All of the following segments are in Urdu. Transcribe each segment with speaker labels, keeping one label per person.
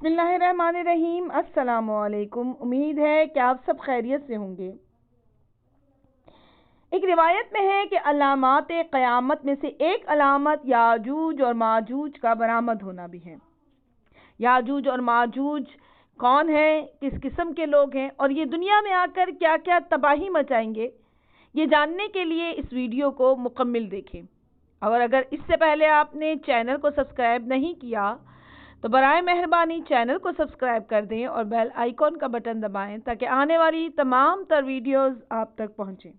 Speaker 1: بسم اللہ الرحمن الرحیم۔ السلام علیکم۔ امید ہے کہ آپ سب خیریت سے ہوں گے۔ ایک روایت میں ہے کہ علامات قیامت میں سے ایک علامت یاجوج اور ماجوج کا برآمد ہونا بھی ہے۔ یاجوج اور ماجوج کون ہیں، کس قسم کے لوگ ہیں اور یہ دنیا میں آ کر کیا کیا تباہی مچائیں گے، یہ جاننے کے لیے اس ویڈیو کو مکمل دیکھیں۔ اور اگر اس سے پہلے آپ نے چینل کو سبسکرائب نہیں کیا تو برائے مہربانی چینل کو سبسکرائب کر دیں اور بیل آئیکن کا بٹن دبائیں تاکہ آنے والی تمام تر ویڈیوز آپ تک پہنچیں۔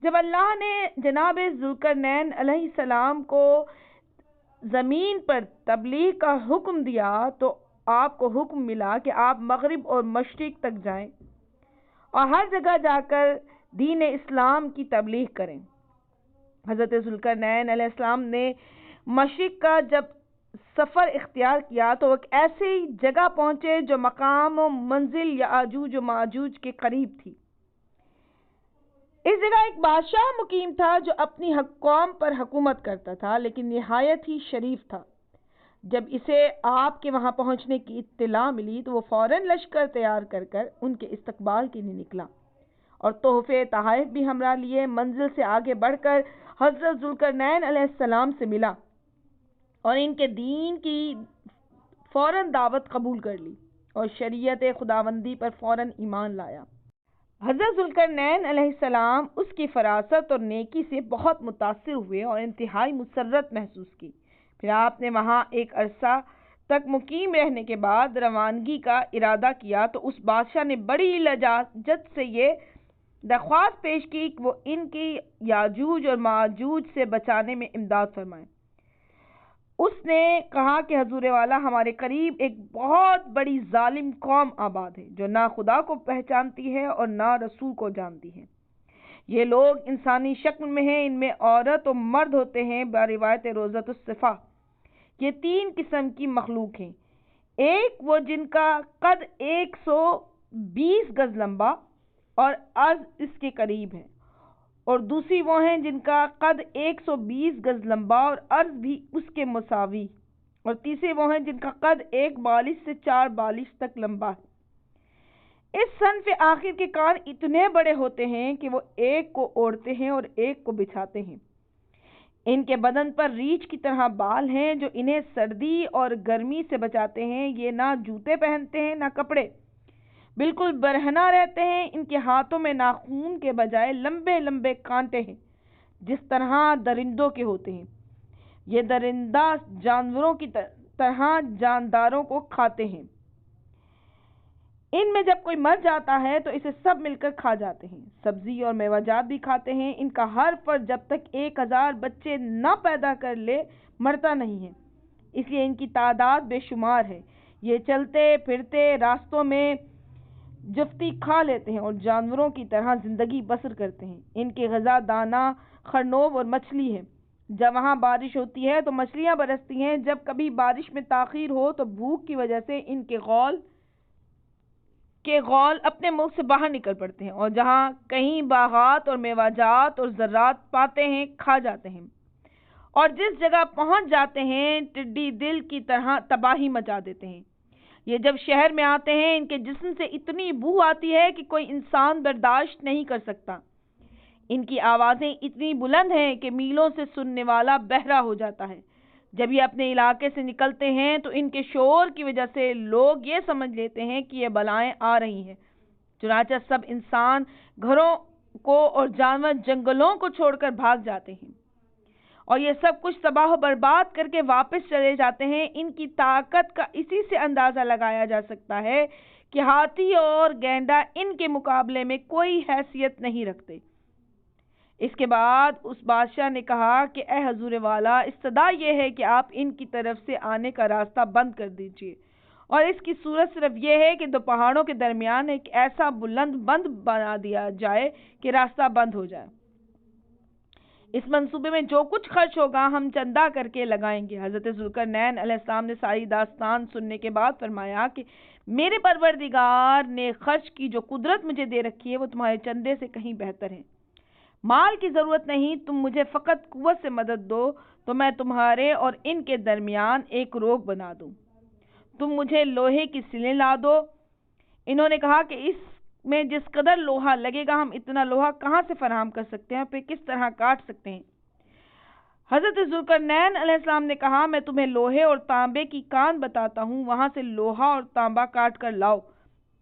Speaker 1: جب اللہ نے جناب ذوالقرنین علیہ السلام کو زمین پر تبلیغ کا حکم دیا تو آپ کو حکم ملا کہ آپ مغرب اور مشرق تک جائیں اور ہر جگہ جا کر دین اسلام کی تبلیغ کریں۔ حضرت ذوالقرنین علیہ السلام نے مشرق کا جب سفر اختیار کیا تو وہ ایک ایسی جگہ پہنچے جو مقام و منزل یاجوج و ماجوج کے قریب تھی۔ اس جگہ ایک بادشاہ مقیم تھا جو اپنی قوم پر حکومت کرتا تھا، لیکن نہایت ہی شریف تھا۔ جب اسے آپ کے وہاں پہنچنے کی اطلاع ملی تو وہ فوراً لشکر تیار کر ان کے استقبال کے لیے نکلا اور تحفے تحائف بھی ہمراہ لیے منزل سے آگے بڑھ کر حضرت ذوالقرنین علیہ السلام سے ملا اور ان کے دین کی فوراً دعوت قبول کر لی اور شریعت خداوندی پر فوراً ایمان لایا۔ حضرت ذوالقرنین علیہ السلام اس کی فراست اور نیکی سے بہت متاثر ہوئے اور انتہائی مسرت محسوس کی۔ پھر آپ نے وہاں ایک عرصہ تک مقیم رہنے کے بعد روانگی کا ارادہ کیا تو اس بادشاہ نے بڑی لجاجت سے یہ درخواست پیش کی کہ وہ ان کی یاجوج اور ماجوج سے بچانے میں امداد فرمائیں۔ اس نے کہا کہ حضور والا، ہمارے قریب ایک بہت بڑی ظالم قوم آباد ہے جو نہ خدا کو پہچانتی ہے اور نہ رسول کو جانتی ہے۔ یہ لوگ انسانی شکل میں ہیں، ان میں عورت و مرد ہوتے ہیں۔ بروایت روضۃ الصفا یہ 3 قسم کی مخلوق ہیں۔ ایک وہ جن کا قد 120 گز لمبا اور عرض اس کے قریب ہے، اور دوسری وہ ہیں جن کا قد 120 گز لمبا اور عرض بھی اس کے مساوی، اور تیسرے وہ ہیں جن کا قد 1 سے 4 تک لمبا ہے۔ اس صنف آخر کے کان اتنے بڑے ہوتے ہیں کہ وہ ایک کو اوڑھتے ہیں اور ایک کو بچھاتے ہیں۔ ان کے بدن پر ریچھ کی طرح بال ہیں جو انہیں سردی اور گرمی سے بچاتے ہیں۔ یہ نہ جوتے پہنتے ہیں نہ کپڑے، بالکل برہنہ رہتے ہیں۔ ان کے ہاتھوں میں ناخون کے بجائے لمبے لمبے کانٹے ہیں جس طرح درندوں کے ہوتے ہیں۔ یہ درندہ جانوروں کی طرح جانداروں کو کھاتے ہیں۔ ان میں جب کوئی مر جاتا ہے تو اسے سب مل کر کھا جاتے ہیں۔ سبزی اور میوہ جات بھی کھاتے ہیں۔ ان کا ہر فرد جب تک 1000 بچے نہ پیدا کر لے مرتا نہیں ہے، اس لیے ان کی تعداد بے شمار ہے۔ یہ چلتے پھرتے راستوں میں جفتی کھا لیتے ہیں اور جانوروں کی طرح زندگی بسر کرتے ہیں۔ ان کی غذا دانہ، خرنوب اور مچھلی ہے۔ جب وہاں بارش ہوتی ہے تو مچھلیاں برستی ہیں۔ جب کبھی بارش میں تاخیر ہو تو بھوک کی وجہ سے ان کے غول اپنے ملک سے باہر نکل پڑتے ہیں، اور جہاں کہیں باغات اور میوہ جات اور ذرات پاتے ہیں کھا جاتے ہیں، اور جس جگہ پہنچ جاتے ہیں ٹڈی دل کی طرح تباہی مچا دیتے ہیں۔ یہ جب شہر میں آتے ہیں ان کے جسم سے اتنی بو آتی ہے کہ کوئی انسان برداشت نہیں کر سکتا۔ ان کی آوازیں اتنی بلند ہیں کہ میلوں سے سننے والا بہرا ہو جاتا ہے۔ جب یہ اپنے علاقے سے نکلتے ہیں تو ان کے شور کی وجہ سے لوگ یہ سمجھ لیتے ہیں کہ یہ بلائیں آ رہی ہیں، چنانچہ سب انسان گھروں کو اور جانور جنگلوں کو چھوڑ کر بھاگ جاتے ہیں اور یہ سب کچھ تباہ و برباد کر کے واپس چلے جاتے ہیں۔ ان کی طاقت کا اسی سے اندازہ لگایا جا سکتا ہے کہ ہاتھی اور گینڈا ان کے مقابلے میں کوئی حیثیت نہیں رکھتے۔ اس کے بعد اس بادشاہ نے کہا کہ اے حضور والا، استدعا یہ ہے کہ آپ ان کی طرف سے آنے کا راستہ بند کر دیجیے، اور اس کی صورت صرف یہ ہے کہ 2 پہاڑوں کے درمیان ایک ایسا بلند بند بنا دیا جائے کہ راستہ بند ہو جائے۔ اس منصوبے میں جو کچھ خرچ ہوگا ہم چندہ کر کے لگائیں گے۔ حضرت ذوالقرنین علیہ السلام نے ساری داستان سننے کے بعد فرمایا کہ میرے پروردگار نے خرچ کی جو قدرت مجھے دے رکھی ہے وہ تمہارے چندے سے کہیں بہتر ہے۔ مال کی ضرورت نہیں، تم مجھے فقط قوت سے مدد دو تو میں تمہارے اور ان کے درمیان ایک روک بنا دوں۔ تم مجھے لوہے کی سلیں لا دو۔ انہوں نے کہا کہ اس میں جس قدر لوہا لگے گا ہم اتنا لوہا کہاں سے فراہم کر سکتے ہیں، پھر کس طرح کاٹ سکتے ہیں؟ حضرت ذوالقرنین علیہ السلام نے کہا میں تمہیں لوہے اور تانبے کی کان بتاتا ہوں، وہاں سے لوہا اور تانبا کاٹ کر لاؤ۔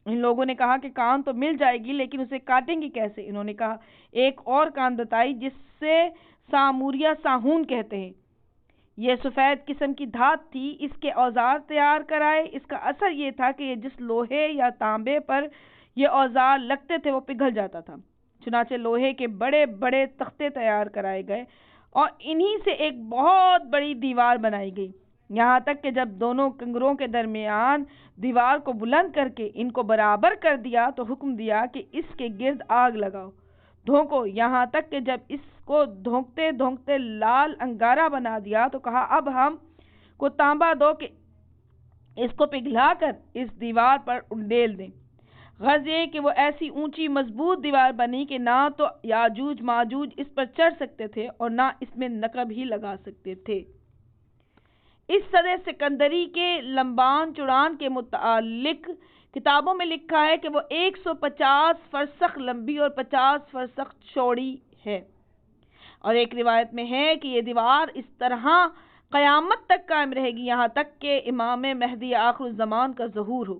Speaker 1: ان لوگوں نے کہا کہ کان تو مل جائے گی لیکن اسے کاٹیں گی کیسے؟ انہوں نے کہا ایک اور کان بتائی جس سے ساموریا ساہون کہتے ہیں، یہ سفید قسم کی دھات تھی، اس کے اوزار تیار کرائے۔ اس کا اثر یہ تھا کہ جس لوہے یا تانبے پر یہ اوزار لگتے تھے وہ پگھل جاتا تھا۔ چنانچہ لوہے کے بڑے بڑے تختے تیار کرائے گئے اور انہی سے ایک بہت بڑی دیوار بنائی گئی، یہاں تک کہ جب دونوں کنگروں کے درمیان دیوار کو بلند کر کے ان کو برابر کر دیا تو حکم دیا کہ اس کے گرد آگ لگاؤ، دھونکو، یہاں تک کہ جب اس کو دھونکتے دھونکتے لال انگارہ بنا دیا تو کہا اب ہم کو تانبا دو کہ اس کو پگھلا کر اس دیوار پر انڈیل دیں۔ غرض یہ کہ وہ ایسی اونچی مضبوط دیوار بنی کہ نہ تو یاجوج ماجوج اس پر چڑھ سکتے تھے اور نہ اس میں نقب ہی لگا سکتے تھے۔ اس صدر سکندری کے لمبان چوڑان کے متعلق کتابوں میں لکھا ہے کہ وہ 150 فرسخ لمبی اور 50 فرسخ چوڑی ہے، اور ایک روایت میں ہے کہ یہ دیوار اس طرح قیامت تک قائم رہے گی یہاں تک کہ امام مہدی آخر الزمان کا ظہور ہو۔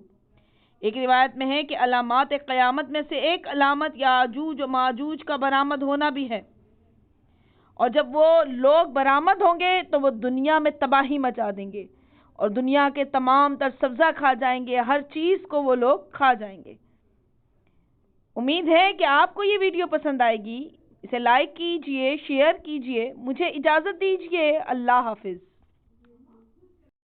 Speaker 1: ایک روایت میں ہے کہ علامات قیامت میں سے ایک علامت یاجوج و ماجوج کا برآمد ہونا بھی ہے، اور جب وہ لوگ برآمد ہوں گے تو وہ دنیا میں تباہی مچا دیں گے اور دنیا کے تمام تر سبزہ کھا جائیں گے، ہر چیز کو وہ لوگ کھا جائیں گے۔ امید ہے کہ آپ کو یہ ویڈیو پسند آئے گی، اسے لائک کیجئے، شیئر کیجئے، مجھے اجازت دیجئے، اللہ حافظ۔